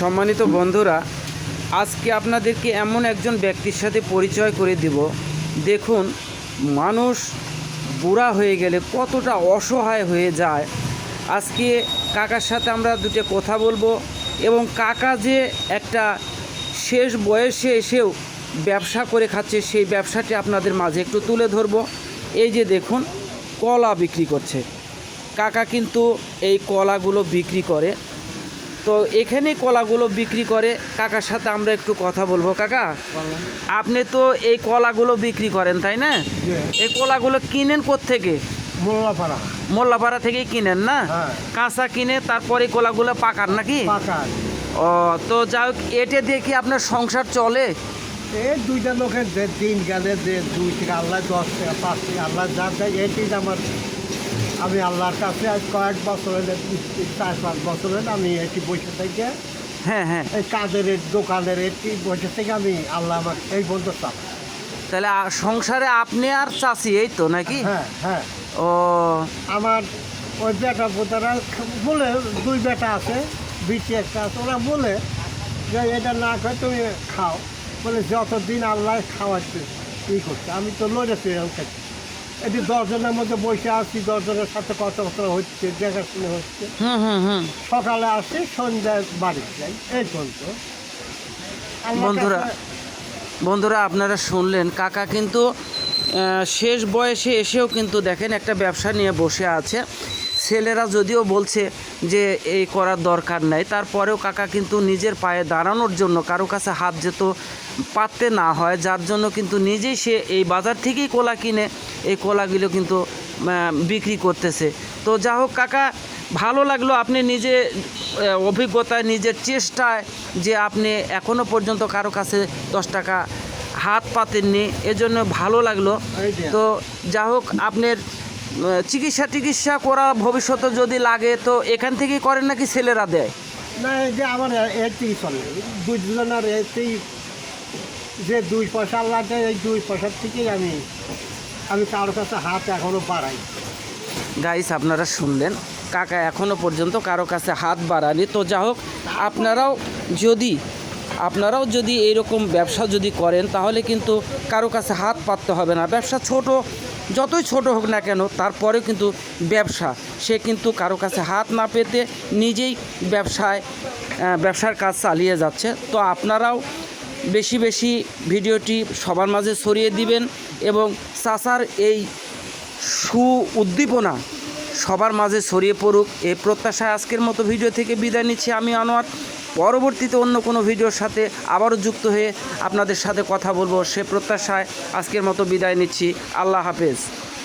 সম্মানিত বন্ধুরা, আজকে আপনাদেরকে এমন একজন ব্যক্তির সাথে পরিচয় করে দিব। দেখুন, মানুষ বুড়া হয়ে গেলে কতটা অসহায় হয়ে যায়। আজকে কাকার সাথে আমরা দুটো কথা বলবো এবং কাকা যে একটা শেষ বয়সে এসেও ব্যবসা করে খাচ্ছে, সেই ব্যবসাটি আপনাদের মাঝে একটু তুলে ধরবো। এই যে দেখুন, কলা বিক্রি করছে কাকা, কিন্তু এই কলাগুলো বিক্রি করে। তো এখানে কলাগুলো বিক্রি করে কাকার সাথে আমরা একটু কথা বলবো। কাকা, আপনি তো এই কলাগুলো বিক্রি করেন, তাই না? এই কলাগুলো কিনেন কোত্থেকে? মোল্লাপাড়া। মোল্লাপাড়া থেকেই কিনেন না? হ্যাঁ। কাঁচা কিনে তারপরে কলাগুলো পাকান নাকি? পাকার ও, তো যাই হোক, এটা দিয়ে কি আপনার সংসার চলে? এই দুইটা লোকের যে দিন গেলে যে 2 থেকে আল্লাহ 10 টাকা 5 টাকা আল্লাহ যা দেয় এটাই আমার। আমি আল্লাহর কাছে আজ কয়েক বছর হলে 4-5 বছর হলে আমি এটি বসে থেকে হ্যাঁ হ্যাঁ। এই কাজের দোকানের এটি বসে থেকে আমি আল্লাহ আমার এই বন্ধু চাপ। তাহলে সংসারে আপনি আর চাচি, এই তো নাকি? হ্যাঁ হ্যাঁ। ও, আমার ওই বেটা বোতারা বলে 2 বেটা আছে, বিটি একটা আছে, ওরা বলে যে এটা না খায় তুমি খাও, বলে যতদিন আল্লাহ খাওয়াচ্ছে ই করছে। আমি তো লড়েছি এরকম খাচ্ছি। এটি 10 জনের মধ্যে বসে আছি, 10 জনের সাথে কথাবার্তা হচ্ছে, দেখাশোনা হচ্ছে। হুম হুম হুম। সকালে আসি, সন্ধ্যায় বাড়ি যাই, এই পর্যন্ত। বন্ধুরা, আপনারা শুনলেন, কাকা কিন্তু শেষ বয়সে এসেও কিন্তু দেখেন একটা ব্যবসা নিয়ে বসে আছে। ছেলেরা যদিও বলছে যে এই করার দরকার নাই, তারপরেও কাকা কিন্তু নিজের পায়ে দাঁড়ানোর জন্য কারো কাছে হাত যেত পাততে না হয়, যার জন্য কিন্তু নিজেই সে এই বাজার থেকেই কলা কিনে এই কলাগুলো কিন্তু বিক্রি করতেছে। তো যা হোক কাকা, ভালো লাগলো আপনি নিজে অভিজ্ঞতায়, নিজের চেষ্টায় যে আপনি এখনও পর্যন্ত কারো কাছে 10 টাকা হাত পাতেননি, এজন্য ভালো লাগলো। তো যা হোক, আপনার চিকিৎসা করা ভবিষ্যতে যদি লাগে তো এখান থেকেই করেন নাকি ছেলেরা দেয়? না, এই যে আমার এতেই চলে, দুজনের এতেই যে 2 পয়সা আল্লাহ দেয়, এই 2 পয়সার থেকেই আমি কারোর কাছে হাত এখনও বাড়াই। গাইস, আপনারা শুনলেন, কাকা এখনও পর্যন্ত কারো কাছে হাত বাড়ানি। তো যা হোক, আপনারাও যদি এইরকম ব্যবসা যদি করেন তাহলে কিন্তু কারো কাছে হাত পাততে হবে না। ব্যবসা ছোট, যতই ছোট হোক না কেন, তারপরেও কিন্তু ব্যবসা, সে কিন্তু কারো কাছে হাত না পেতে নিজেই ব্যবসার কাজ চালিয়ে যাচ্ছে। তো আপনারাও বেশি বেশি ভিডিওটি সবার মাঝে ছড়িয়ে দিবেন এবং চাচার এই উদ্দীপনা সবার মাঝে ছড়িয়ে পড়ুক, এই প্রত্যাশায় আজকের মতো ভিডিও থেকে বিদায় নিচ্ছি আমি আনোয়ার। পরবর্তীতে অন্য কোনো ভিডিওর সাথে আবারও যুক্ত হয়ে আপনাদের সাথে কথা বলবো, সে প্রত্যাশায় আজকের মতো বিদায় নিচ্ছি। আল্লাহ হাফেজ।